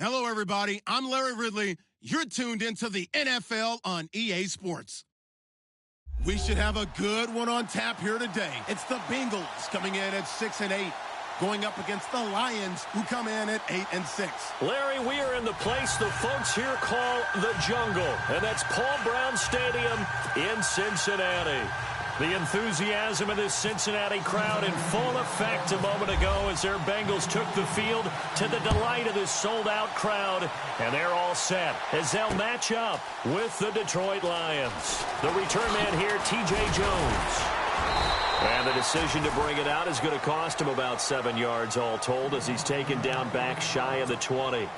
Hello, everybody. I'm Larry Ridley. You're tuned into the NFL on EA Sports. We should have a good one on tap here today. It's the Bengals coming in at 6-8, going up against the Lions, who come in at 8-6. Larry, we are in the place the folks here call the jungle, and that's Paul Brown Stadium in Cincinnati. The enthusiasm of this Cincinnati crowd in full effect a moment ago as their Bengals took the field to the delight of this sold-out crowd. And they're all set as they'll match up with the Detroit Lions. The return man here, T.J. Jones. And the decision to bring it out is going to cost him about 7 yards all told as he's taken down back shy of the 20.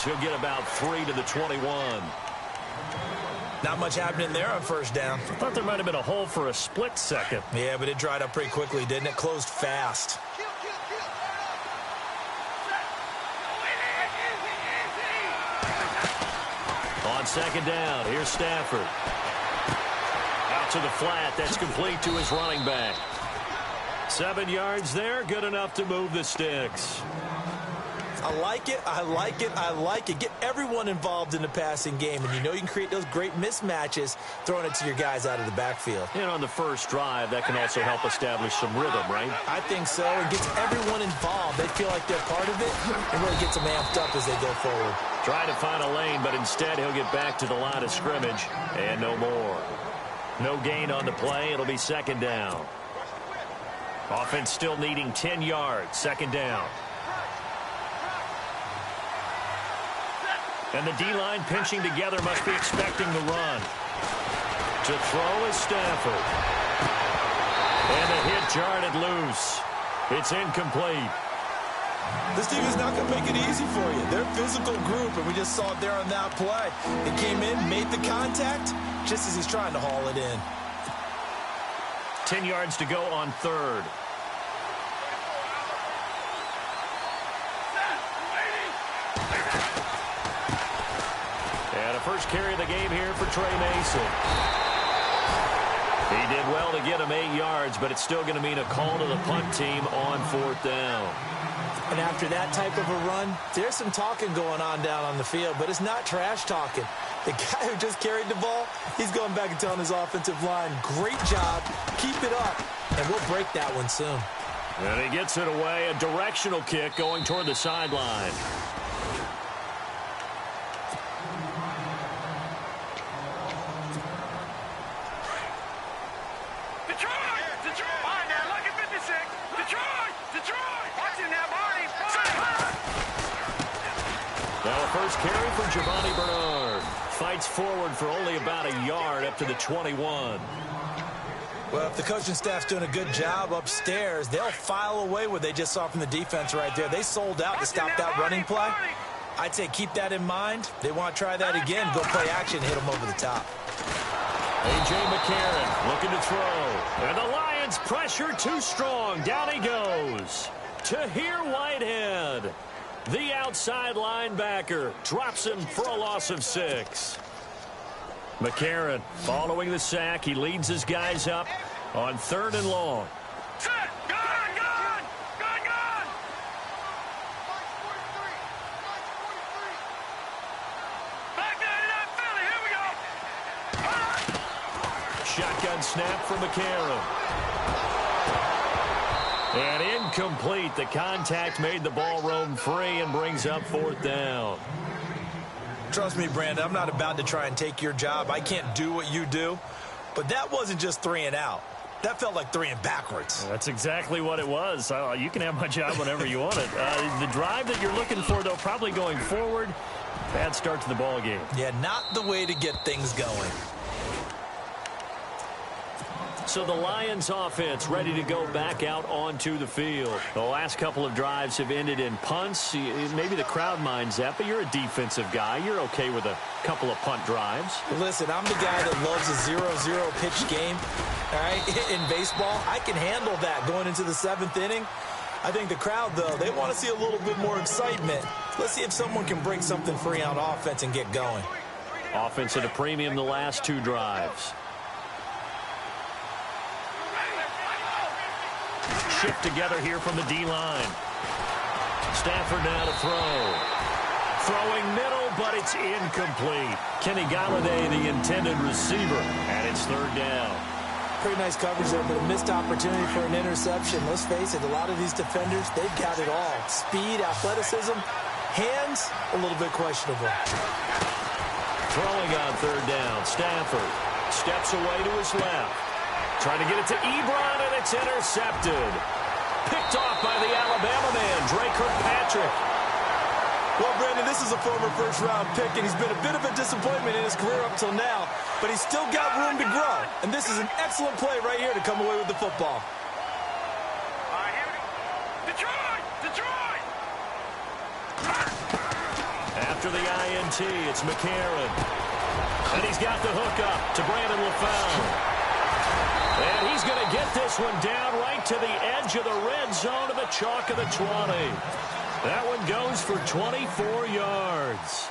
He'll get about 3 to the 21. Not much happening there on first down. I thought there might have been a hole for a split second. Yeah, but it dried up pretty quickly, didn't it? Closed fast. On second down, here's Stafford. Out to the flat. That's complete to his running back. 7 yards there. Good enough to move the sticks. I like it, I like it, I like it. Get everyone involved in the passing game, and you know you can create those great mismatches throwing it to your guys out of the backfield. And on the first drive, that can also help establish some rhythm, right? I think so. It gets everyone involved. They feel like they're part of it, and really gets them amped up as they go forward. Trying to find a lane, but instead he'll get back to the line of scrimmage, and no more. No gain on the play. It'll be second down. Offense still needing 10 yards. Second down. And the D-line pinching together must be expecting the run. To throw is Stafford. And the hit jarred it loose. It's incomplete. This team is not going to make it easy for you. They're a physical group, and we just saw it there on that play. It came in, made the contact, just as he's trying to haul it in. 10 yards to go on third. First carry of the game here for Trey Mason. He did well to get him 8 yards, but it's still going to mean a call to the punt team on fourth down. And after that type of a run, there's some talking going on down on the field, but it's not trash talking. The guy who just carried the ball, he's going back and telling his offensive line, great job, keep it up, and we'll break that one soon. And he gets it away, a directional kick going toward the sideline. First carry for Giovanni Bernard. Fights forward for only about a yard up to the 21. Well, if the coaching staff's doing a good job upstairs, they'll file away what they just saw from the defense right there. They sold out to stop that running play. I'd say keep that in mind. They want to try that again. Go play action, hit them over the top. A.J. McCarron looking to throw. And the Lions pressure too strong. Down he goes. Tahir Whitehead. The outside linebacker drops him for a loss of 6. McCarron following the sack. He leads his guys up on third and long. Set! Gun! Gun! Gun! Gun! Back down to that Philly. Here we go. Shotgun snap for McCarron. And incomplete. The contact made the ball roam free and brings up fourth down. Trust me, Brandon, I'm not about to try and take your job. I can't do what you do. But that wasn't just 3 and out. That felt like 3 and backwards. That's exactly what it was. You can have my job whenever you want it. The drive that you're looking for, though, probably going forward. Bad start to the ball game. Yeah, not the way to get things going. So the Lions offense ready to go back out onto the field. The last couple of drives have ended in punts. Maybe the crowd minds that, but you're a defensive guy. You're okay with a couple of punt drives. Listen, I'm the guy that loves a 0-0 pitch game. All right, in baseball, I can handle that going into the 7th inning. I think the crowd, though, they want to see a little bit more excitement. Let's see if someone can break something free on offense and get going. Offense at a premium the last 2 drives. Shift together here from the D-line. Stafford now to throw. Throwing middle, but it's incomplete. Kenny Galladay, the intended receiver, and it's 3rd down. Pretty nice coverage there, but a missed opportunity for an interception. Let's face it, a lot of these defenders, they've got it all. Speed, athleticism, hands, a little bit questionable. Throwing on 3rd down. Stafford steps away to his left. Trying to get it to Ebron, and it's intercepted. Picked off by the Alabama man, Drake Kirkpatrick. Well, Brandon, this is a former first-round pick, and he's been a bit of a disappointment in his career up till now, but he's still got room to grow, and this is an excellent play right here to come away with the football. Detroit! After the INT, it's McCarron. And he's got the hook up to Brandon LaFell. And he's going to get this one down right to the edge of the red zone of the chalk of the 20. That one goes for 24 yards.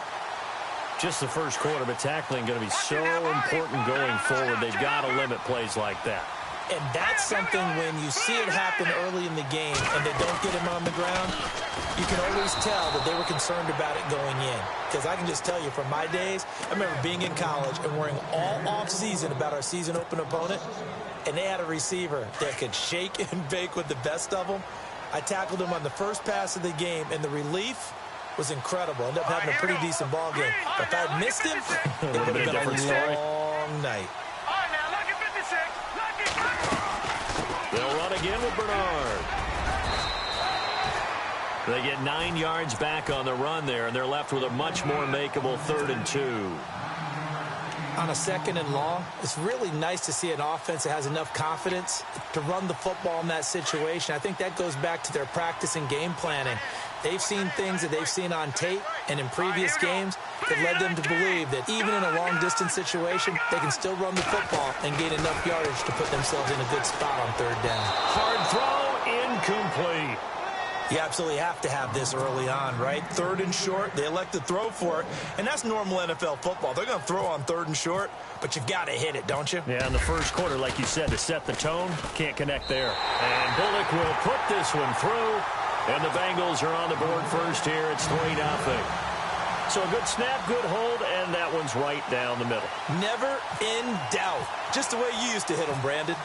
Just the first quarter, but tackling going to be so important going forward. They've got to limit plays like that. And that's something when you see it happen early in the game and they don't get him on the ground, you can always tell that they were concerned about it going in. Because I can just tell you from my days, I remember being in college and worrying all off-season about our season open opponent, and they had a receiver that could shake and bake with the best of them. I tackled him on the first pass of the game, and the relief was incredible. Ended up having a pretty decent ball game. But if I had missed him, it would have been a long night. They'll run again with Bernard. They get 9 yards back on the run there, and they're left with a much more makeable 3rd and 2. On a 2nd and long, it's really nice to see an offense that has enough confidence to run the football in that situation. I think that goes back to their practice and game planning. They've seen things that they've seen on tape and in previous games that led them to believe that even in a long-distance situation, they can still run the football and gain enough yardage to put themselves in a good spot on 3rd down. Hard throw, incomplete. You absolutely have to have this early on, right? 3rd and short, they elect to throw for it, and that's normal NFL football. They're going to throw on 3rd and short, but you've got to hit it, don't you? Yeah, in the first quarter, like you said, to set the tone, can't connect there. And Bullock will put this one through, and the Bengals are on the board first here. It's 3-0. So a good snap, good hold, and that one's right down the middle. Never in doubt. Just the way you used to hit them, Brandon.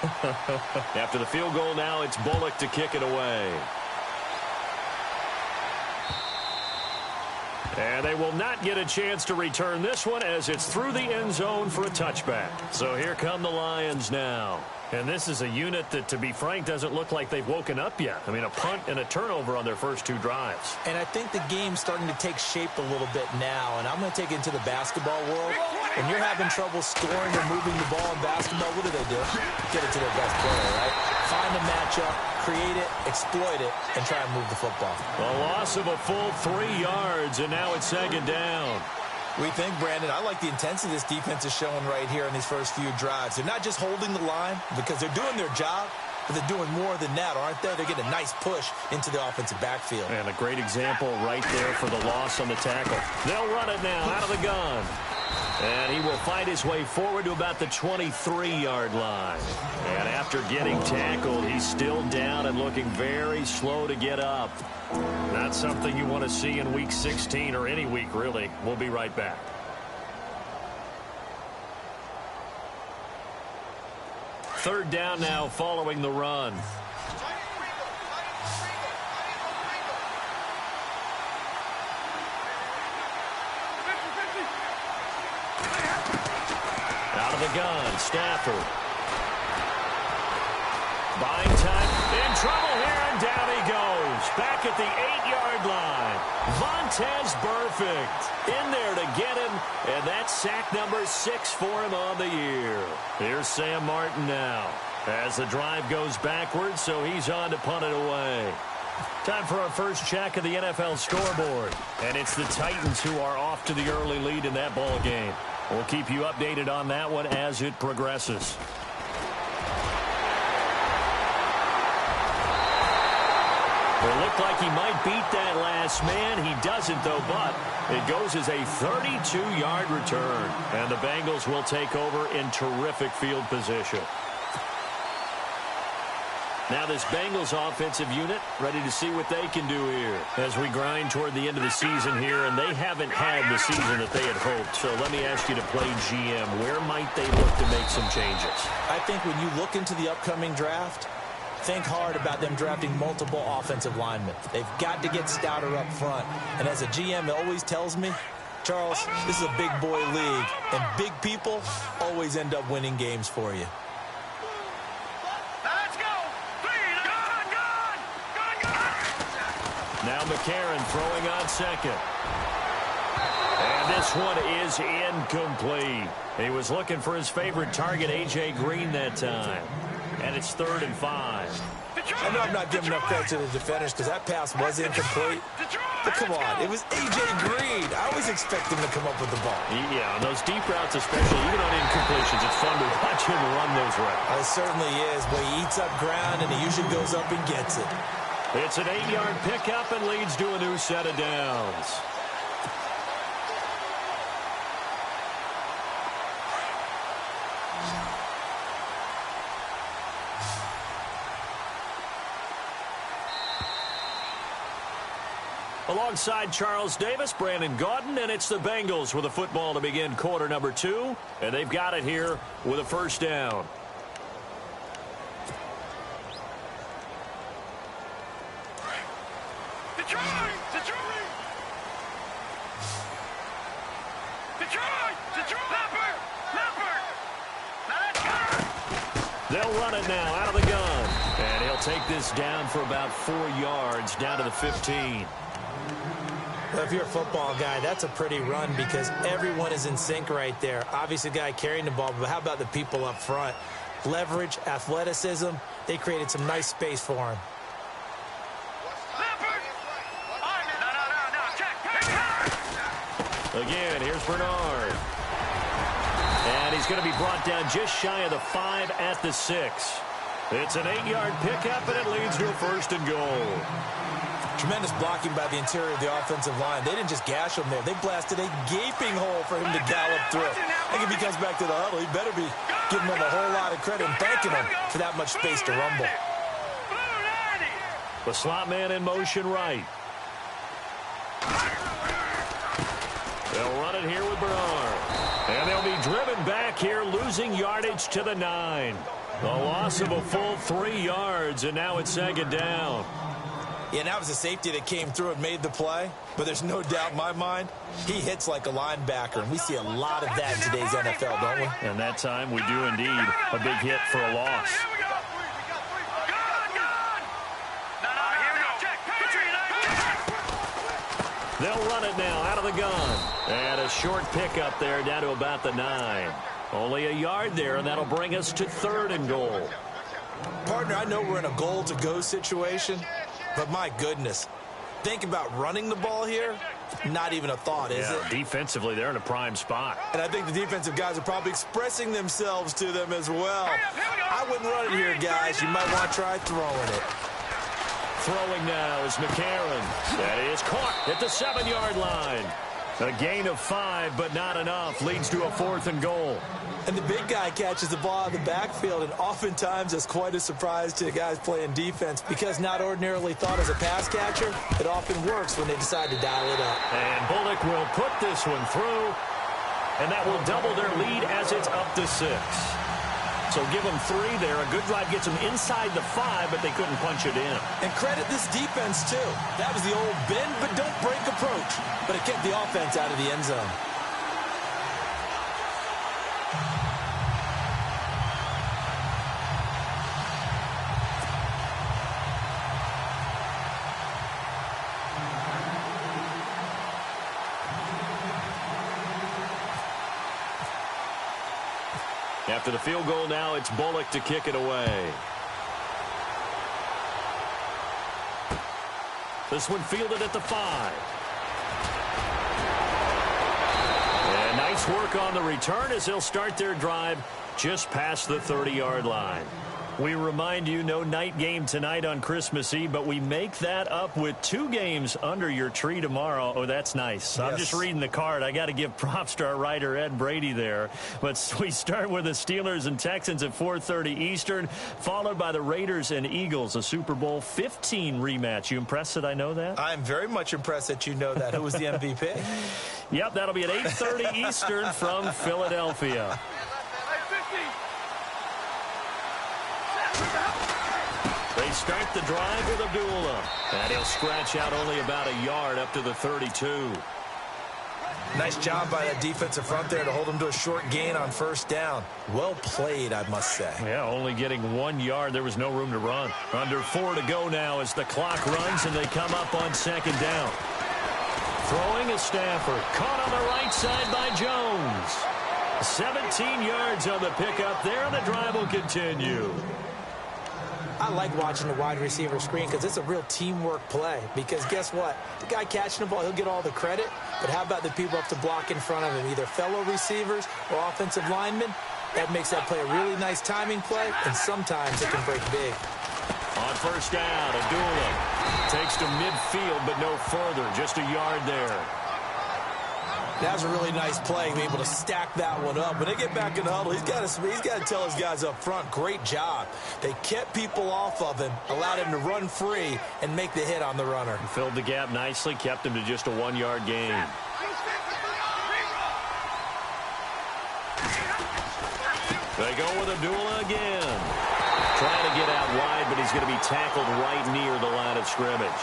After the field goal now, it's Bullock to kick it away. And they will not get a chance to return this one as it's through the end zone for a touchback. So here come the Lions now. And this is a unit that, to be frank, doesn't look like they've woken up yet. I mean, a punt and a turnover on their first 2 drives. And I think the game's starting to take shape a little bit now. And I'm going to take it into the basketball world. When you're having trouble scoring or moving the ball in basketball, what do? Get it to their best player, right? Find a matchup, create it, exploit it, and try and move the football. A loss of a full 3 yards, and now it's 2nd down. We think, Brandon, I like the intensity this defense is showing right here in these first few drives. They're not just holding the line because they're doing their job, but they're doing more than that, aren't they? They're getting a nice push into the offensive backfield. And a great example right there for the loss on the tackle. They'll run it now out of the gun. And he will fight his way forward to about the 23-yard line. And after getting tackled, he's still down and looking very slow to get up. Not something you want to see in Week 16 or any week, really. We'll be right back. Third down now following the run. Out of the gun, Stafford. Buying time, in trouble here, and down he goes. Back at the 8-yard line. Vontaze Burfict in there to get him, and that's sack number 6 for him on the year. Here's Sam Martin now. as the drive goes backwards, so he's on to punt it away. Time for our first check of the NFL scoreboard. And it's the Titans who are off to the early lead in that ball game. We'll keep you updated on that one as it progresses. It looked like he might beat that last man. He doesn't, though, but it goes as a 32-yard return. And the Bengals will take over in terrific field position. Now this Bengals offensive unit ready to see what they can do here as we grind toward the end of the season here, and they haven't had the season that they had hoped. So let me ask you to play GM. Where might they look to make some changes? I think when you look into the upcoming draft, think hard about them drafting multiple offensive linemen. They've got to get stouter up front. And as a GM always tells me, Charles, this is a big boy league, and big people always end up winning games for you. Now McCarron throwing on second. And this one is incomplete. He was looking for his favorite target, A.J. Green, that time. And it's 3rd and 5. I know I'm not giving enough credit to the defenders because that pass was incomplete. But come on, it was A.J. Green. I always expect him to come up with the ball. Yeah, on those deep routes especially, even on incompletions, it's fun to watch him run those routes. It certainly is, but he eats up ground and he usually goes up and gets it. It's an 8-yard pickup and leads to a new set of downs. Alongside Charles Davis, Brandon Gaudin, and it's the Bengals with a football to begin quarter number 2. And they've got it here with a first down. They'll run it now out of the gun. And he'll take this down for about 4 yards down to the 15. Well, if you're a football guy, that's a pretty run because everyone is in sync right there. Obviously, the guy carrying the ball, but how about the people up front? Leverage, athleticism, they created some nice space for him. Again, here's Bernard. And he's going to be brought down just shy of the 5 at the 6. It's an 8-yard pickup, and it leads to a 1st and goal. Tremendous blocking by the interior of the offensive line. They didn't just gash him there. They blasted a gaping hole for him to gallop through. I think if he comes back to the huddle, he better be giving him a whole lot of credit and thanking him for that much space to rumble. The slot man in motion right. They'll run it here with Bernard. And they'll be driven back here, losing yardage to the 9. The loss of a full 3 yards, and now it's 2nd down. Yeah, and that was a safety that came through and made the play. But there's no doubt in my mind, he hits like a linebacker. And we see a lot of that in today's NFL, don't we? And that time we do indeed. A big hit for a loss. They'll run it now out of the gun. And a short pickup there down to about the 9. Only a yard there, and that'll bring us to 3rd and goal. Partner, I know we're in a goal-to-go situation, but my goodness, think about running the ball here. Not even a thought, is it? Defensively, they're in a prime spot. And I think the defensive guys are probably expressing themselves to them as well. I wouldn't run it here, guys. You might want to try throwing it. Throwing now is McCarron. That is caught at the 7-yard line. A gain of 5, but not enough. Leads to a 4th and goal. And the big guy catches the ball out of the backfield, and oftentimes that's quite a surprise to the guys playing defense because not ordinarily thought as a pass catcher, it often works when they decide to dial it up. And Bullock will put this one through, and that will double their lead as it's up to 6. So give them 3 there. A good drive gets them inside the 5, but they couldn't punch it in. And credit this defense, too. That was the old bend but don't break approach, but it kept the offense out of the end zone. After the field goal now, it's Bullock to kick it away. This one fielded at the 5. And nice work on the return as they'll start their drive just past the 30-yard line. We remind you, no night game tonight on Christmas Eve, but we make that up with 2 games under your tree tomorrow. Oh, that's nice. Yes. I'm just reading the card. I got to give props to our writer, Ed Brady, there. But we start with the Steelers and Texans at 4:30 Eastern, followed by the Raiders and Eagles, a Super Bowl 15 rematch. You impressed that I know that? I'm very much impressed that you know that. Who was the MVP? Yep, that'll be at 8:30 Eastern from Philadelphia. They start the drive with Abdullah. And he'll scratch out only about a yard up to the 32. Nice job by that defensive front there to hold him to a short gain on first down. Well played, I must say. Yeah, only getting 1 yard. There was no room to run. Under 4 to go now as the clock runs and they come up on second down. Throwing is Stafford. Caught on the right side by Jones. 17 yards on the pickup there, and the drive will continue. I like watching the wide receiver screen because it's a real teamwork play. Because guess what? The guy catching the ball, he'll get all the credit. But how about the people up to block in front of him, either fellow receivers or offensive linemen? That makes that play a really nice timing play, and sometimes it can break big. On first down, Abdullah takes to midfield, but no further. Just a yard there. That was a really nice play, being able to stack that one up. When they get back in the huddle, he's got to tell his guys up front, great job. They kept people off of him, allowed him to run free, and make the hit on the runner. Filled the gap nicely, kept him to just a 1-yard gain. They go with Abdullah again. Trying to get out wide, but he's going to be tackled right near the line of scrimmage.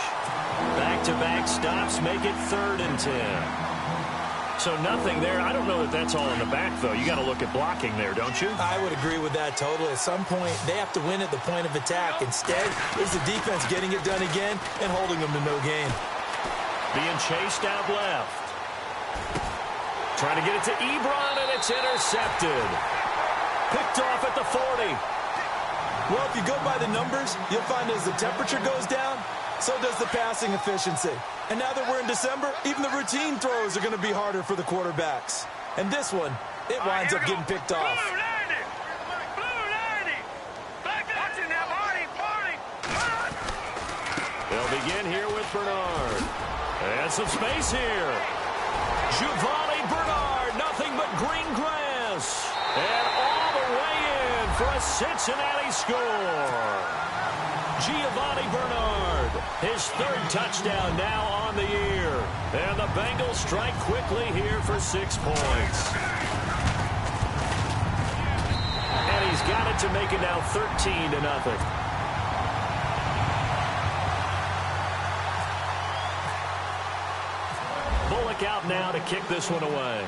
Back-to-back stops make it 3rd and 10. So nothing there. I don't know that that's all in the back, though. You got to look at blocking there, don't you? I would agree with that totally. At some point, they have to win at the point of attack. Instead, it's the defense getting it done again and holding them to no gain. Being chased out left. Trying to get it to Ebron, and it's intercepted. Picked off at the 40. Well, if you go by the numbers, you'll find as the temperature goes down, so does the passing efficiency. And now that we're in December, even the routine throws are going to be harder for the quarterbacks. And this one, it winds up getting picked off. Blue 90! Blue 90! Back up! Watching that party! They'll begin here with Bernard. And some space here. Giovanni Bernard, nothing but green grass. And all the way in for a Cincinnati score. Giovanni Bernard, his 3rd touchdown now on the year. And the Bengals strike quickly here for 6 points. And he's got it to make it now 13-0. Bullock out now to kick this one away.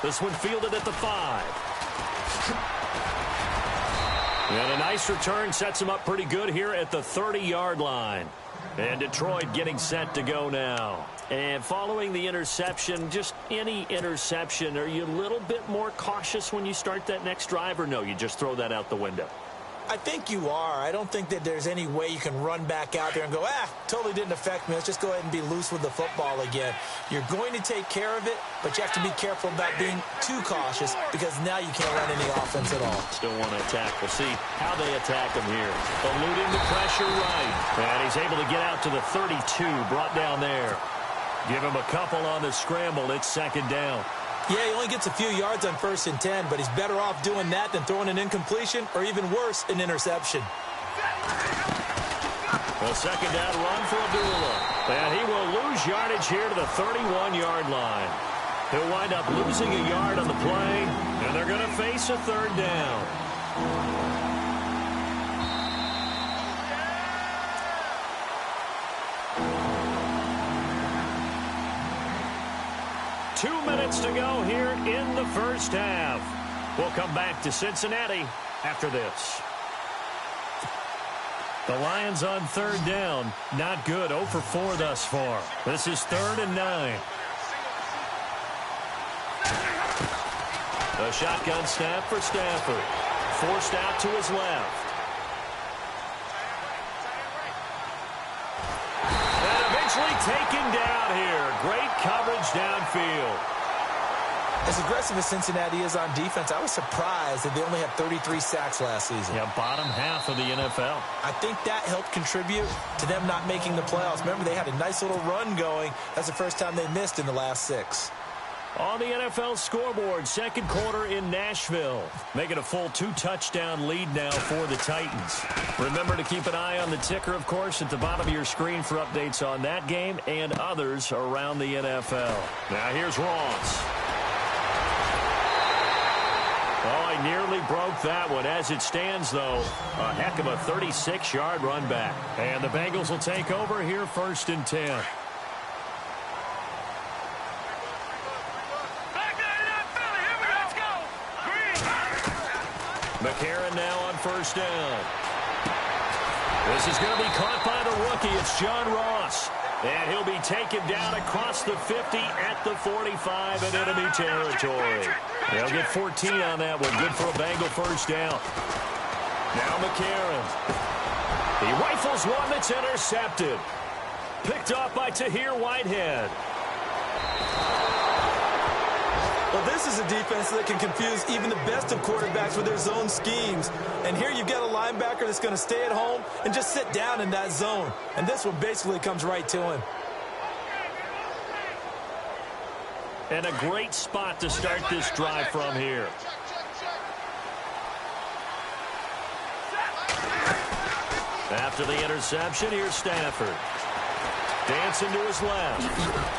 This one fielded at the 5. And a nice return sets him up pretty good here at the 30-yard line. And Detroit getting set to go now. And following the interception, just any interception, are you a little bit more cautious when you start that next drive, or no, you just throw that out the window? I think you are. I don't think that there's any way you can run back out there and go, totally didn't affect me. Let's just go ahead and be loose with the football again. You're going to take care of it, but you have to be careful about being too cautious because now you can't run any offense at all. Still want to attack. We'll see how they attack him here. Eluding the pressure right. And he's able to get out to the 32, brought down there. Give him a couple on the scramble. It's 2nd down. Yeah, he only gets a few yards on 1st and 10, but he's better off doing that than throwing an incompletion or even worse, an interception. A 2nd down run for Abdullah. And he will lose yardage here to the 31-yard line. He'll wind up losing a yard on the play, and they're going to face a 3rd down. 2 minutes to go here in the first half. We'll come back to Cincinnati after this. The Lions on 3rd down. Not good. 0 for 4 thus far. This is 3rd and 9. A shotgun snap for Stafford. Forced out to his left. And eventually taken down here. Great coverage downfield. As aggressive as Cincinnati is on defense, I was surprised that they only had 33 sacks last season. Yeah, bottom half of the NFL. I think that helped contribute to them not making the playoffs. Remember, they had a nice little run going. That's the first time they missed in the last 6. On the NFL scoreboard, second quarter in Nashville. Making a full 2-touchdown lead now for the Titans. Remember to keep an eye on the ticker, of course, at the bottom of your screen for updates on that game and others around the NFL. Now here's Ross. Oh, I nearly broke that one. As it stands, though, a heck of a 36-yard run back. And the Bengals will take over here 1st and 10. McCarron now on 1st down. This is going to be caught by the rookie. It's John Ross. And he'll be taken down across the 50 at the 45 in enemy territory. They'll get 14 on that one. Good for a Bengal 1st down. Now McCarron. He rifles one that's intercepted. Picked off by Tahir Whitehead. Well, this is a defense that can confuse even the best of quarterbacks with their zone schemes. And here you've got a linebacker that's going to stay at home and just sit down in that zone. And this one basically comes right to him. And a great spot to start this drive from here. After the interception, here's Stafford. Dancing to his left.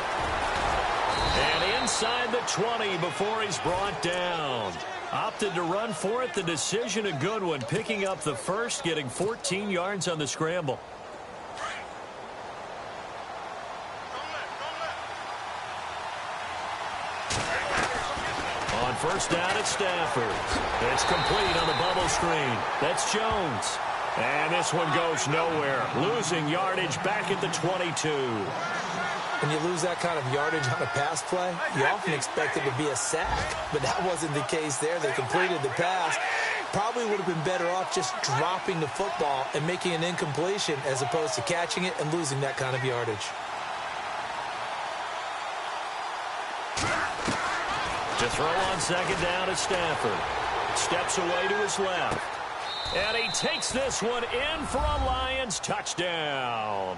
And inside the 20 before he's brought down. Opted to run for it. The decision a good one. Picking up the first, getting 14 yards on the scramble. On 1st down, it's Stafford. It's complete on the bubble screen. That's Jones. And this one goes nowhere. Losing yardage back at the 22. When you lose that kind of yardage on a pass play, you often expect it to be a sack. But that wasn't the case there. They completed the pass. Probably would have been better off just dropping the football and making an incompletion as opposed to catching it and losing that kind of yardage. To throw on 2nd down at Stafford. Steps away to his left. And he takes this one in for a Lions touchdown.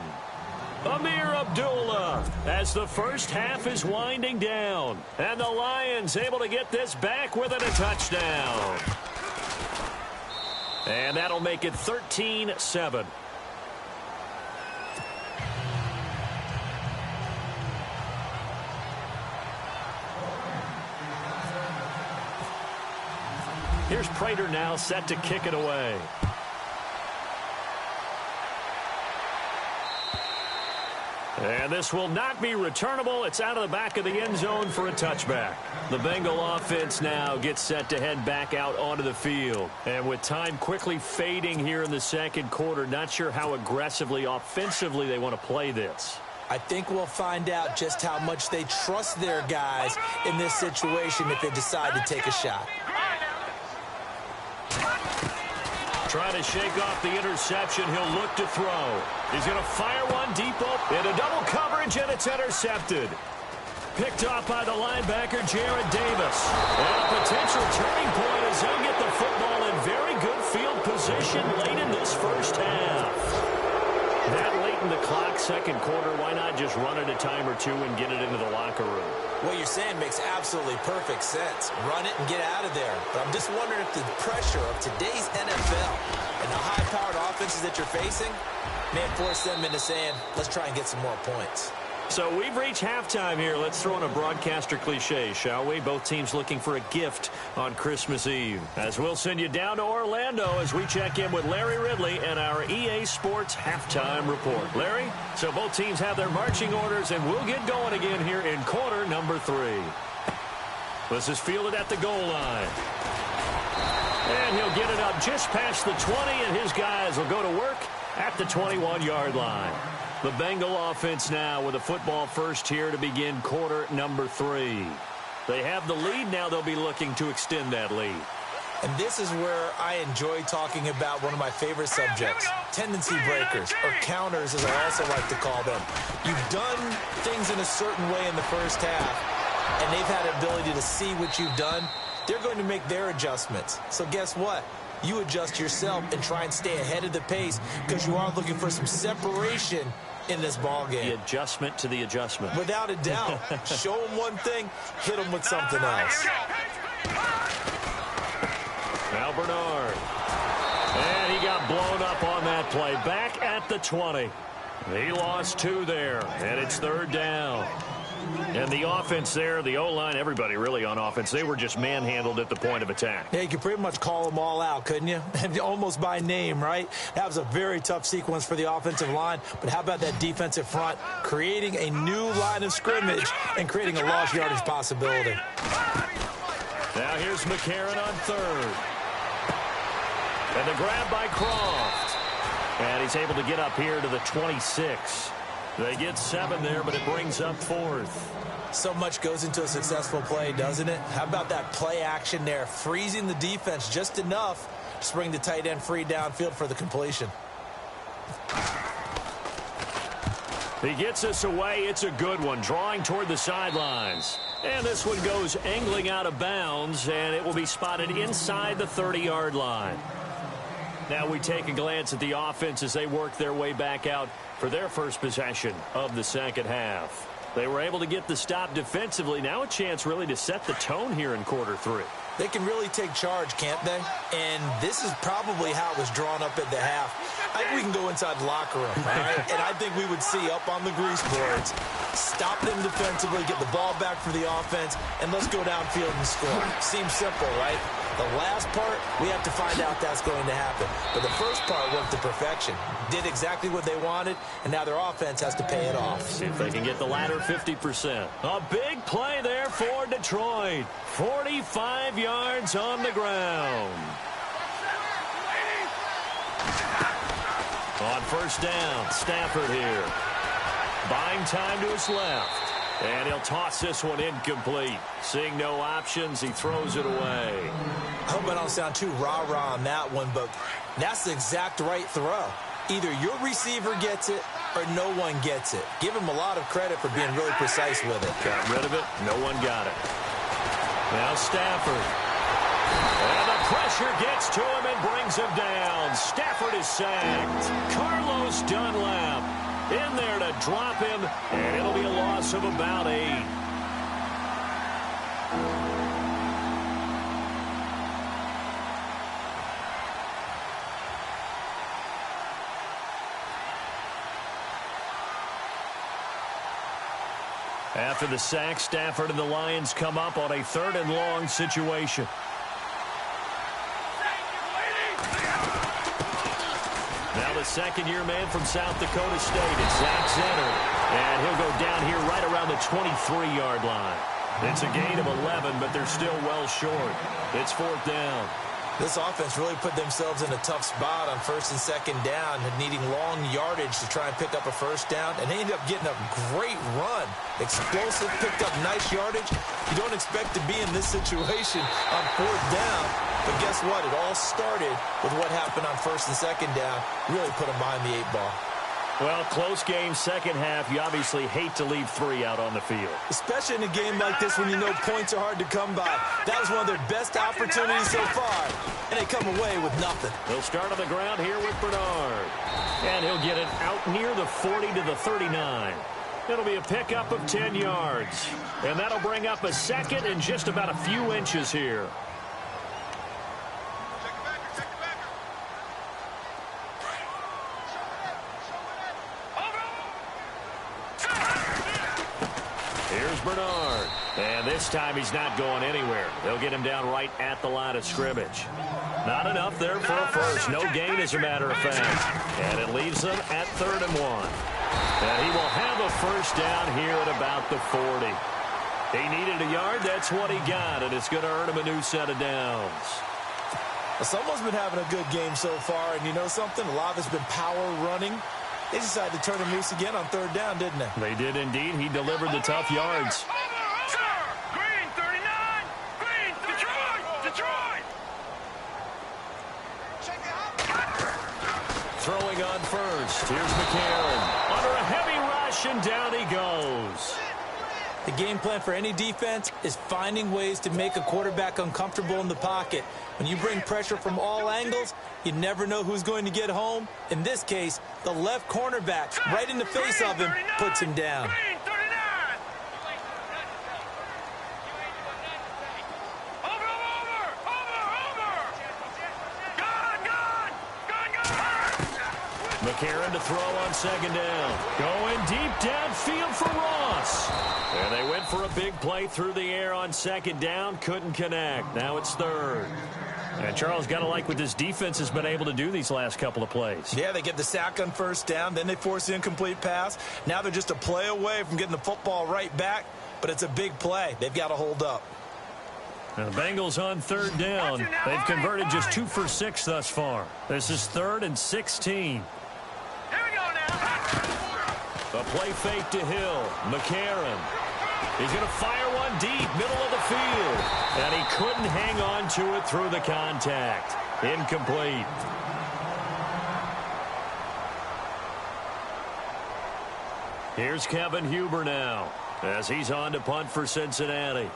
Amir Abdullah as the first half is winding down. And the Lions able to get this back within a touchdown. And that'll make it 13-7. Here's Prater now set to kick it away. And this will not be returnable. It's out of the back of the end zone for a touchback. The Bengal offense now gets set to head back out onto the field. And with time quickly fading here in the second quarter, not sure how aggressively, offensively they want to play this. I think we'll find out just how much they trust their guys in this situation if they decide to take a shot. Trying to shake off the interception. He'll look to throw. He's going to fire one deep up into double coverage, and it's intercepted. Picked off by the linebacker, Jared Davis. And a potential turning point as he'll get the football in very good field position late in this first half. That late in the clock, second quarter, why not just run it a time or two and get it into the locker room? What you're saying makes absolutely perfect sense. Run it and get out of there. But I'm just wondering if the pressure of today's NFL and the high-powered offenses that you're facing may force them into saying, let's try and get some more points. So we've reached halftime here. Let's throw in a broadcaster cliche, shall we? Both teams looking for a gift on Christmas Eve. As we'll send you down to Orlando as we check in with Larry Ridley and our EA Sports Halftime Report. Larry, so both teams have their marching orders, and we'll get going again here in quarter number 3. This is fielded at the goal line. And he'll get it up just past the 20, and his guys will go to work at the 21-yard line. The Bengal offense now with a football first here to begin quarter number 3. They have the lead now. They'll be looking to extend that lead. And this is where I enjoy talking about one of my favorite subjects, tendency breakers, or counters as I also like to call them. You've done things in a certain way in the first half, and they've had the ability to see what you've done. They're going to make their adjustments. So guess what? You adjust yourself and try and stay ahead of the pace because you are looking for some separation in this ball game. The adjustment to the adjustment. Without a doubt. Show them one thing, hit them with something else. Now Bernard. And he got blown up on that play. Back at the 20. He lost 2 there, and it's 3rd down. And the offense there, the O-line, everybody really on offense, they were just manhandled at the point of attack. Yeah, you could pretty much call them all out, couldn't you? Almost by name, right? That was a very tough sequence for the offensive line. But how about that defensive front creating a new line of scrimmage and creating a lost yardage possibility? Now here's McCarron on 3rd. And the grab by Croft. And he's able to get up here to the 26. They get 7 there, but it brings up 4th. So much goes into a successful play, doesn't it? How about that play action there? Freezing the defense just enough to bring the tight end free downfield for the completion. He gets us away. It's a good one, drawing toward the sidelines. And this one goes angling out of bounds, and it will be spotted inside the 30-yard line. Now we take a glance at the offense as they work their way back out for their first possession of the second half. They were able to get the stop defensively. Now a chance really to set the tone here in quarter 3. They can really take charge, can't they? And this is probably how it was drawn up at the half. I think we can go inside the locker room, all right? And I think we would see up on the grease boards, stop them defensively, get the ball back for the offense, and let's go downfield and score. Seems simple, right? The last part, we have to find out that's going to happen. But the first part worked to perfection. Did exactly what they wanted, and now their offense has to pay it off. See if they can get the latter 50%. A big play there for Detroit. 45 yards on the ground. On first down, Stafford here. Buying time to his left. And he'll toss this one incomplete. Seeing no options, he throws it away. I hope I don't sound too rah-rah on that one, but that's the exact right throw. Either your receiver gets it or no one gets it. Give him a lot of credit for being really precise with it. Got rid of it. No one got it. Now Stafford. And the pressure gets to him and brings him down. Stafford is sacked. Carlos Dunlap in there to drop him, and it'll be a loss of about 8. After the sack, Stafford and the Lions come up on a 3rd and long situation. Now the second-year man from South Dakota State, it's Zach Zenner. And he'll go down here right around the 23-yard line. It's a gain of 11, but they're still well short. It's 4th down. This offense really put themselves in a tough spot on 1st and 2nd down, needing long yardage to try and pick up a 1st down, and they ended up getting a great run. Explosive, picked up nice yardage. You don't expect to be in this situation on 4th down, but guess what? It all started with what happened on 1st and 2nd down. Really put them behind the 8 ball. Well, close game, second half. You obviously hate to leave 3 out on the field. Especially in a game like this when you know points are hard to come by. That was one of their best opportunities so far, and they come away with nothing. They'll start on the ground here with Bernard. And he'll get it out near the 40 to the 39. It'll be a pickup of 10 yards. And that'll bring up a 2nd and just about a few inches here. Here's Bernard. And this time he's not going anywhere. They'll get him down right at the line of scrimmage. Not enough there for a first. No gain, as a matter of fact. And it leaves them at 3rd and 1. And he will have a first down here at about the 40. He needed a yard. That's what he got. And it's going to earn him a new set of downs. Well, someone's been having a good game so far. And you know something? A lot of it's been power running. They decided to turn him loose again on 3rd down, didn't they? They did indeed. He delivered the tough yards. Green 39. throwing on first. Here's McCarron. Under a heavy rush, and down he goes. The game plan for any defense is finding ways to make a quarterback uncomfortable in the pocket. When you bring pressure from all angles, you never know who's going to get home. In this case, the left cornerback, right in the face of him, puts him down. McCarron to throw on second down. Going deep downfield for Ross. And they went for a big play through the air on second down. Couldn't connect. Now it's third. And Charles, got to like what this defense has been able to do these last couple of plays. Yeah, they get the sack on first down. Then they force the incomplete pass. Now they're just a play away from getting the football right back. But it's a big play. They've got to hold up. Now the Bengals on third down. They've converted just 2 for 6 thus far. This is 3rd and 16. A play fake to Hill. McCarron. He's going to fire one deep, middle of the field. And he couldn't hang on to it through the contact. Incomplete. Here's Kevin Huber now as he's on to punt for Cincinnati.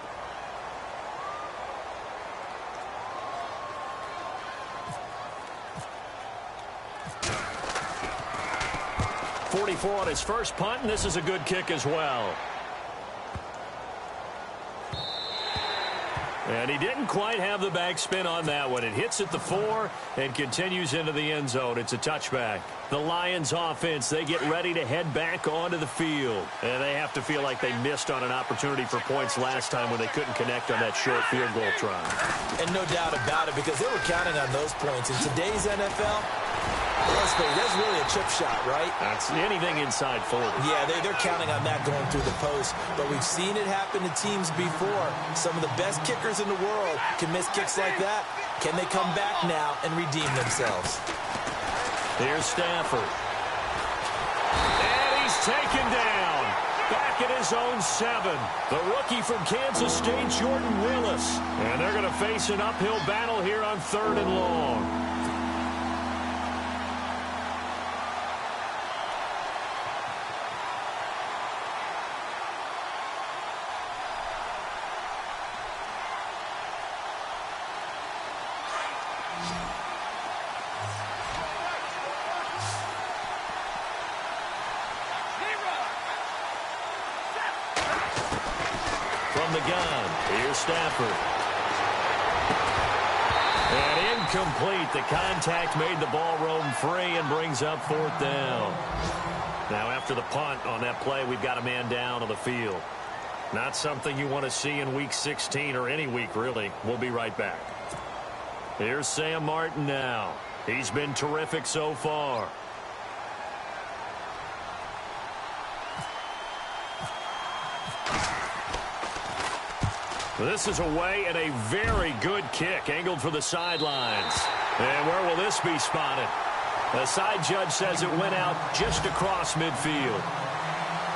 On his first punt, and this is a good kick as well. And he didn't quite have the backspin on that one. It hits at the 4 and continues into the end zone. It's a touchback. The Lions offense, they get ready to head back onto the field. And they have to feel like they missed on an opportunity for points last time when they couldn't connect on that short field goal try. And no doubt about it, because they were counting on those points. In today's NFL, let's face it, that's really a chip shot, right? That's anything inside 40. Yeah, they're counting on that going through the post. But we've seen it happen to teams before. Some of the best kickers in the world can miss kicks like that. Can they come back now and redeem themselves? Here's Stafford. And he's taken down. Back at his own 7. The rookie from Kansas State, Jordan Willis. And they're going to face an uphill battle here on 3rd and long. From the gun, here's Stafford. And incomplete. The contact made the ball roam free and brings up 4th down. Now after the punt on that play, we've got a man down on the field. Not something you want to see in Week 16 or any week, really. We'll be right back. Here's Sam Martin now. He's been terrific so far. This is away and a very good kick angled for the sidelines. And where will this be spotted? The side judge says it went out just across midfield.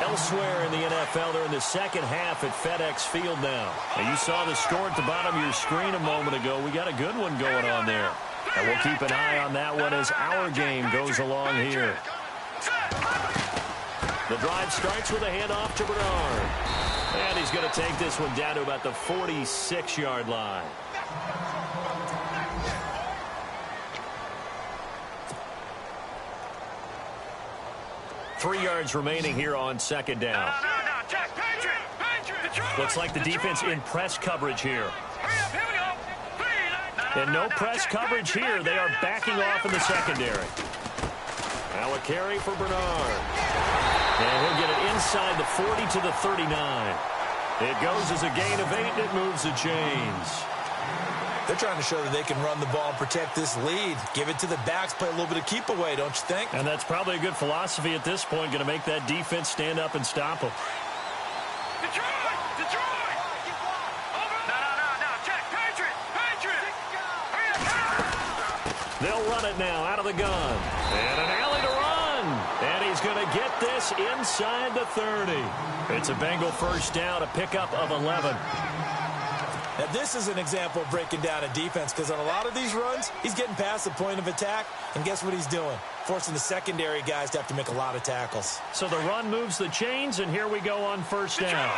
Elsewhere in the NFL, they're in the second half at FedEx Field now. And you saw the score at the bottom of your screen a moment ago. We got a good one going on there. And we'll keep an eye on that one as our game goes along here. The drive starts with a handoff to Bernard. And he's going to take this one down to about the 46-yard line. Three yards remaining here on second down. Looks like the defense in press coverage here. And no press coverage here. They are backing off in the secondary. Now a carry for Bernard. And he'll get it inside the 40 to the 39. It goes as a gain of 8, and it moves the chains. They're trying to show that they can run the ball and protect this lead. Give it to the backs, play a little bit of keep away, don't you think? And that's probably a good philosophy at this point, going to make that defense stand up and stop them. Detroit! Detroit! No, check, Patriot! They'll run it now out of the gun. And an alley to run. And he's going to get this inside the 30. It's a Bengal first down, a pickup of 11. Now, this is an example of breaking down a defense because on a lot of these runs, he's getting past the point of attack, and guess what he's doing? Forcing the secondary guys to have to make a lot of tackles. So the run moves the chains, and here we go on first down.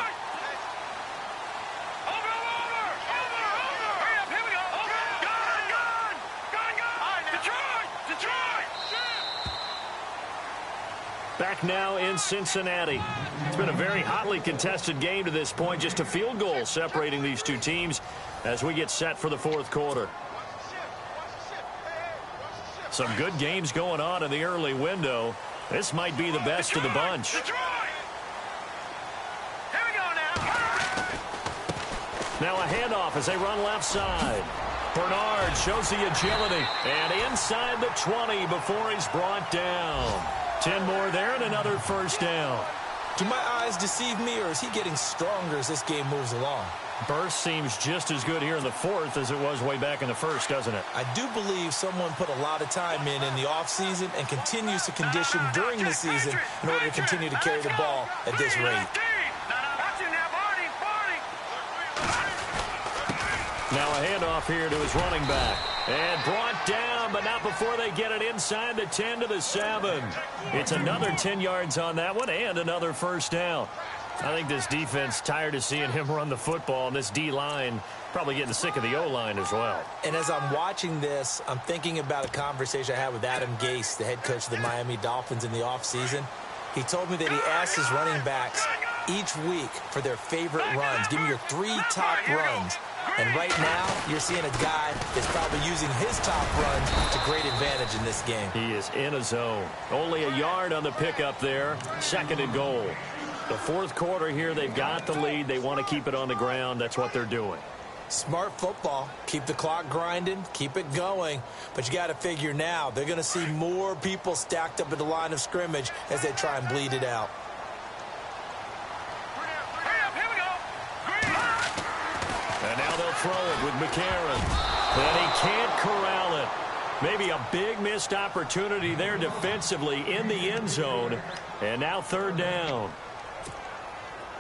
Back now in Cincinnati. It's been a very hotly contested game to this point. Just a field goal separating these two teams as we get set for the fourth quarter. Some good games going on in the early window. This might be the best of the bunch. Now a handoff as they run left side. Bernard shows the agility. And inside the 20 before he's brought down. 10 more there and another first down. Do my eyes deceive me, or is he getting stronger as this game moves along? Burst seems just as good here in the fourth as it was way back in the first, doesn't it? I do believe someone put a lot of time in the offseason and continues to condition during the season in order to continue to carry the ball at this rate. Now a handoff here to his running back. And brought down, but not before they get it inside the 10 to the 7. It's another 10 yards on that one and another first down. I think this defense tired of seeing him run the football, and this D-line probably getting sick of the O-line as well. And as I'm watching this, I'm thinking about a conversation I had with Adam Gase, the head coach of the Miami Dolphins in the offseason. He told me that he asked his running backs each week for their favorite runs. Give me your 3 top runs. And right now, you're seeing a guy that's probably using his top runs to great advantage in this game. He is in a zone. Only a yard on the pickup there. 2nd and goal. The fourth quarter here, they've got the lead. They want to keep it on the ground. That's what they're doing. Smart football. Keep the clock grinding. Keep it going. But you got to figure now, they're going to see more people stacked up at the line of scrimmage as they try and bleed it out. And now they'll throw it with McCarron. And he can't corral it. Maybe a big missed opportunity there defensively in the end zone. And now 3rd down.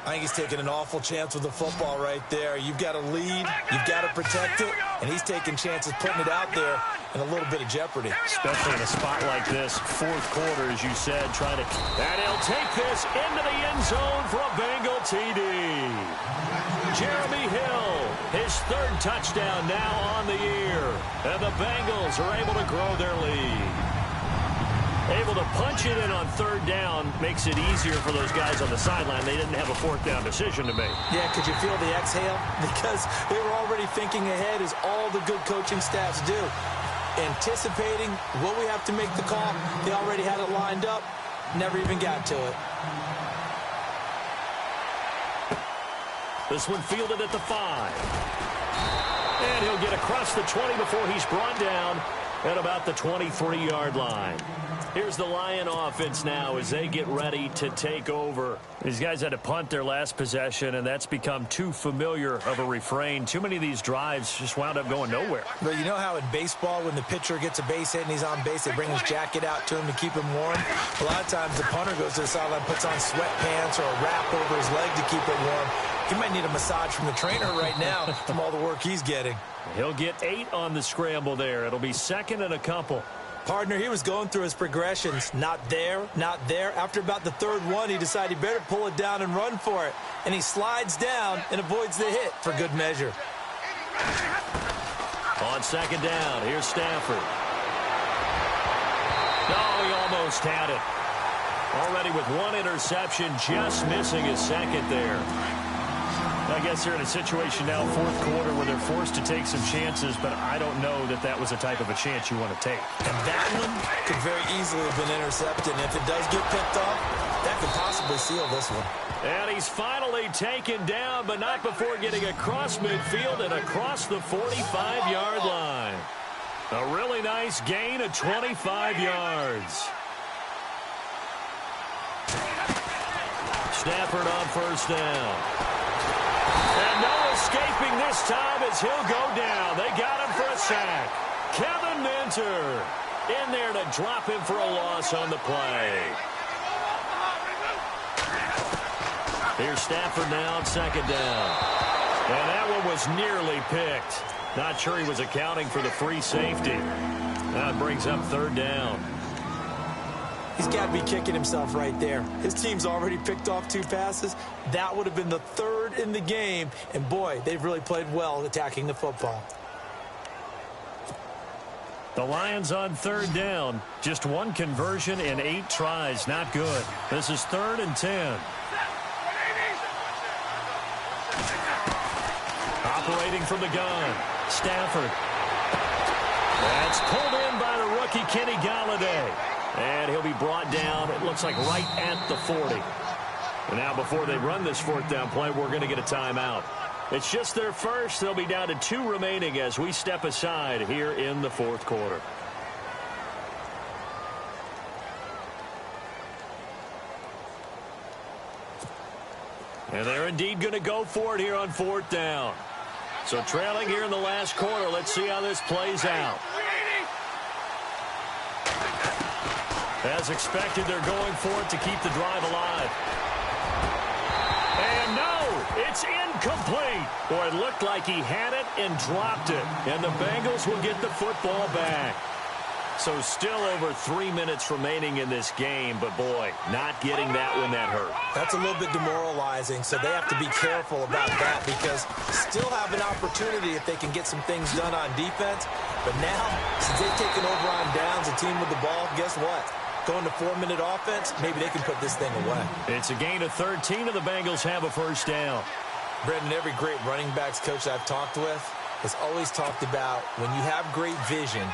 I think he's taking an awful chance with the football right there. You've got to lead. You've got to protect it. And he's taking chances putting it out there in a little bit of jeopardy. Especially in a spot like this, fourth quarter, as you said, trying to... And he'll take this into the end zone for a Bengal TD. Jeremy Hill, his 3rd touchdown now on the year. And the Bengals are able to grow their lead. Able to punch it in on 3rd down makes it easier for those guys on the sideline. They didn't have a 4th down decision to make. Yeah, could you feel the exhale? Because they were already thinking ahead, as all the good coaching staffs do. Anticipating, will we have to make the call? They already had it lined up. Never even got to it. This one fielded at the 5. And he'll get across the 20 before he's brought down at about the 23-yard line. Here's the Lion offense now as they get ready to take over. These guys had to punt their last possession, and that's become too familiar of a refrain. Too many of these drives just wound up going nowhere. But you know how in baseball, when the pitcher gets a base hit and he's on base, they bring his jacket out to him to keep him warm? A lot of times the punter goes to the sideline, puts on sweatpants or a wrap over his leg to keep it warm. He might need a massage from the trainer right now from all the work he's getting. He'll get 8 on the scramble there. It'll be 2nd and a couple. Partner, he was going through his progressions. Not there, not there. After about the 3rd one, he decided he better pull it down and run for it. And he slides down and avoids the hit for good measure. On 2nd down, here's Stafford. Oh, he almost had it. Already with 1 interception, just missing his 2nd there. I guess they're in a situation now, fourth quarter, where they're forced to take some chances, but I don't know that that was the type of a chance you want to take. And that one could very easily have been intercepted. And if it does get picked off, that could possibly seal this one. And he's finally taken down, but not before getting across midfield and across the 45-yard line. A really nice gain of 25 yards. Stafford on first down. And no escaping this time as he'll go down. They got him for a sack. Kevin Minter in there to drop him for a loss on the play. Here's Stafford now on 2nd down. And that one was nearly picked. Not sure he was accounting for the free safety. That brings up third down. He's got to be kicking himself right there. His team's already picked off 2 passes. That would have been the 3rd in the game. And, boy, they've really played well attacking the football. The Lions on third down. Just 1 conversion in 8 tries. Not good. This is 3rd and 10. Operating from the gun. Stafford. That's pulled in by the rookie Kenny Golladay. And he'll be brought down, it looks like, right at the 40. And now before they run this 4th down play, we're going to get a timeout. It's just their first. They'll be down to 2 remaining as we step aside here in the 4th quarter. And they're indeed going to go for it here on 4th down. So trailing here in the last quarter, let's see how this plays out. As expected, they're going for it to keep the drive alive. And no, it's incomplete. Boy, it looked like he had it and dropped it. And the Bengals will get the football back. So still over 3 minutes remaining in this game, but boy, not getting that when that hurt. That's a little bit demoralizing, so they have to be careful about that because still have an opportunity if they can get some things done on defense. But now, since they've taken over on downs, a team with the ball, guess what? Going to 4-minute offense, maybe they can put this thing away. It's a gain of 13, and the Bengals have a first down. Brendan, every great running backs coach I've talked with has always talked about when you have great vision,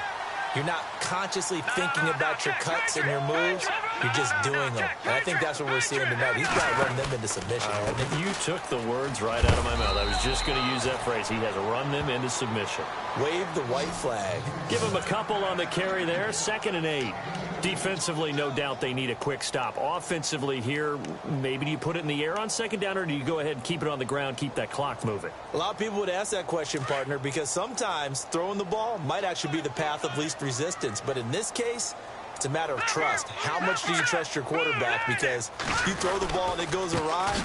you're not consciously thinking about your cuts and your moves. You're just doing them. And I think that's what we're seeing tonight. He's got to run them into submission. You took the words right out of my mouth. I was just going to use that phrase. He has run them into submission. Wave the white flag. Give him a couple on the carry there. 2nd and 8. Defensively, no doubt they need a quick stop. Offensively here, maybe do you put it in the air on 2nd down, or do you go ahead and keep it on the ground, keep that clock moving? A lot of people would ask that question, partner, because sometimes throwing the ball might actually be the path of least resistance. But in this case, it's a matter of trust. How much do you trust your quarterback? Because if you throw the ball and it goes awry,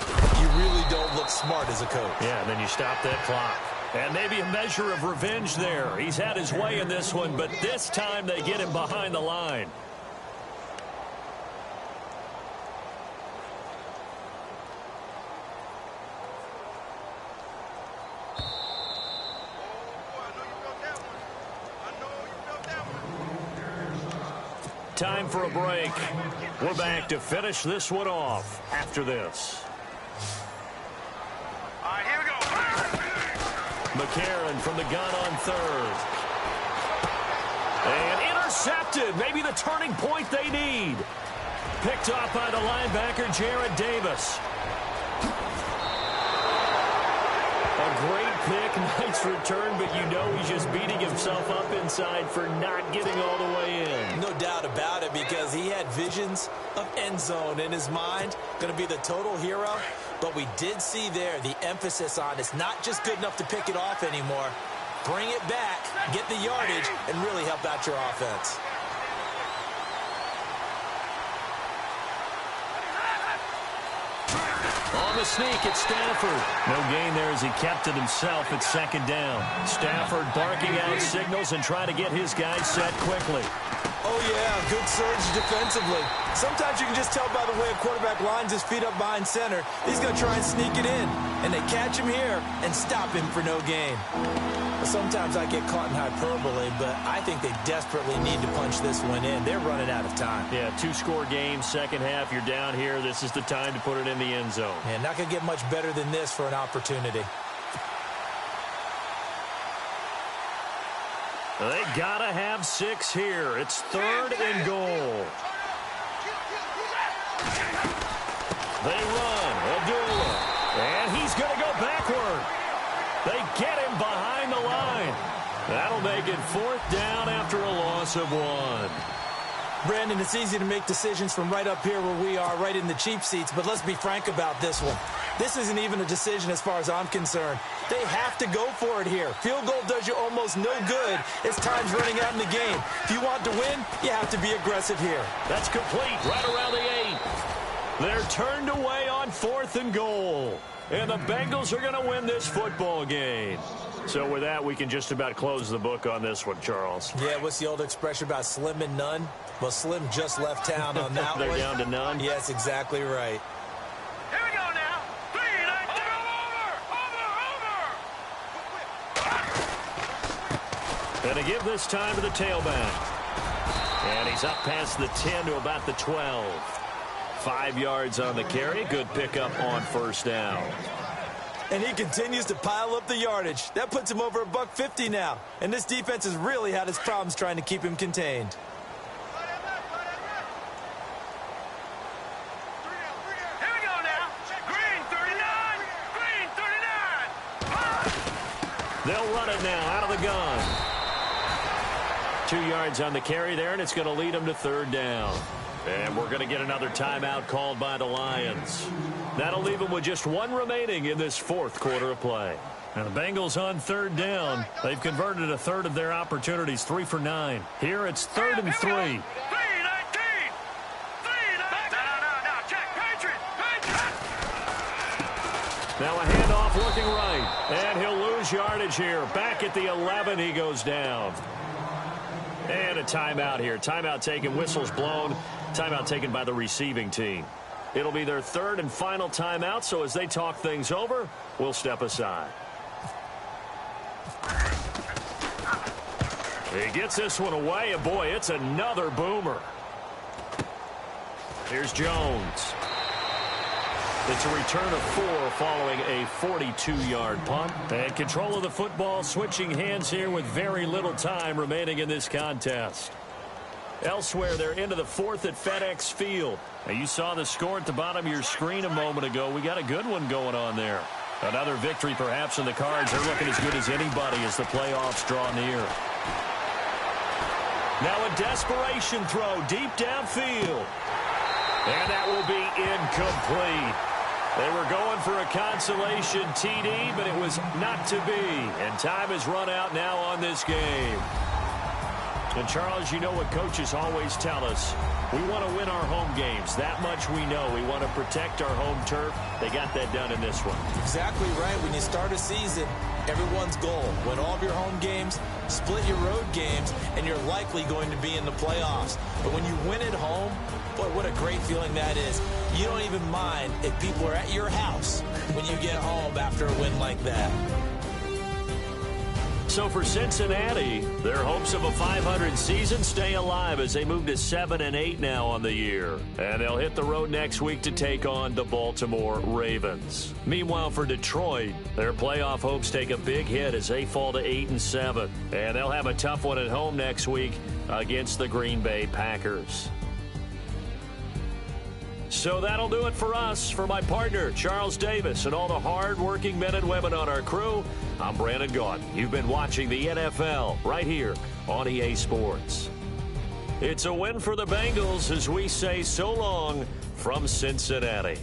you really don't look smart as a coach. Yeah, and then you stop that clock. And maybe a measure of revenge there. He's had his way in this one, but this time they get him behind the line. Time for a break. We're back to finish this one off after this. All right, here we go. McCarron from the gun on 3rd. And intercepted. Maybe the turning point they need. Picked off by the linebacker, Jared Davis. A great pick, nice return, but you know he's just beating himself up inside for not getting all the way in. No doubt about it, because he had visions of end zone in his mind. Going to be the total hero. But we did see there the emphasis on it's not just good enough to pick it off anymore. Bring it back, get the yardage, and really help out your offense. On the sneak, it's Stafford. No gain there as he kept it himself at 2nd down. Stafford barking out signals and trying to get his guys set quickly. Oh, yeah, good surge defensively. Sometimes you can just tell by the way a quarterback lines his feet up behind center. He's going to try and sneak it in. And they catch him here and stop him for no gain. Sometimes I get caught in hyperbole, but I think they desperately need to punch this one in. They're running out of time. Yeah, 2-score game, second half. You're down here. This is the time to put it in the end zone. And not going to get much better than this for an opportunity. They got to have 6 here. It's 3rd and goal. They run. Abdullah. And he's going to go backward. They get him behind the line. That'll make it 4th down after a loss of 1. Brandon, it's easy to make decisions from right up here where we are, right in the cheap seats, but let's be frank about this one. This isn't even a decision as far as I'm concerned. They have to go for it here. Field goal does you almost no good as time's running out in the game. If you want to win, you have to be aggressive here. That's complete right around the 8. They're turned away on 4th and goal. And the Bengals are going to win this football game. So with that, we can just about close the book on this one, Charles. Yeah, what's the old expression about slim and none? Well, Slim just left town on that They're one. down to none? Yes, exactly right. Here we go now. 3, 9, over. And to give this time to the tailback. And he's up past the 10 to about the 12. 5 yards on the carry. Good pickup on first down. And he continues to pile up the yardage. That puts him over $150 now. And this defense has really had its problems trying to keep him contained. Here we go now. Green 39. Green 39. They'll run it now out of the gun. 2 yards on the carry there, and it's going to lead them to 3rd down. And we're going to get another timeout called by the Lions. That'll leave them with just 1 remaining in this 4th quarter of play. And the Bengals on 3rd down. They've converted a third of their opportunities, 3 for 9. Here it's 3rd and 3. 3, 19. 3, 19. No, check. Patriot. Now a handoff looking right. And he'll lose yardage here. Back at the 11, he goes down. And a timeout here. Timeout taken, whistles blown. Timeout taken by the receiving team. It'll be their 3rd and final timeout, so as they talk things over, we'll step aside. He gets this one away, and boy, it's another boomer. Here's Jones. It's a return of 4 following a 42-yard punt. And control of the football switching hands here with very little time remaining in this contest. Elsewhere, they're into the 4th at FedEx Field. Now, you saw the score at the bottom of your screen a moment ago. We got a good one going on there. Another victory perhaps in the cards. They're looking as good as anybody as the playoffs draw near. Now a desperation throw deep downfield. And that will be incomplete. They were going for a consolation TD, but it was not to be. And time has run out now on this game. And, Charles, you know what coaches always tell us. We want to win our home games. That much we know. We want to protect our home turf. They got that done in this one. Exactly right. When you start a season, everyone's goal, win all of your home games, split your road games, and you're likely going to be in the playoffs. But when you win at home, boy, what a great feeling that is. You don't even mind if people are at your house when you get home after a win like that. So for Cincinnati, their hopes of a 500 season stay alive as they move to 7-8 now on the year. And they'll hit the road next week to take on the Baltimore Ravens. Meanwhile, for Detroit, their playoff hopes take a big hit as they fall to 8-7. And they'll have a tough one at home next week against the Green Bay Packers. So that'll do it for us. For my partner, Charles Davis, and all the hard-working men and women on our crew, I'm Brandon Gaudin. You've been watching the NFL right here on EA Sports. It's a win for the Bengals as we say so long from Cincinnati.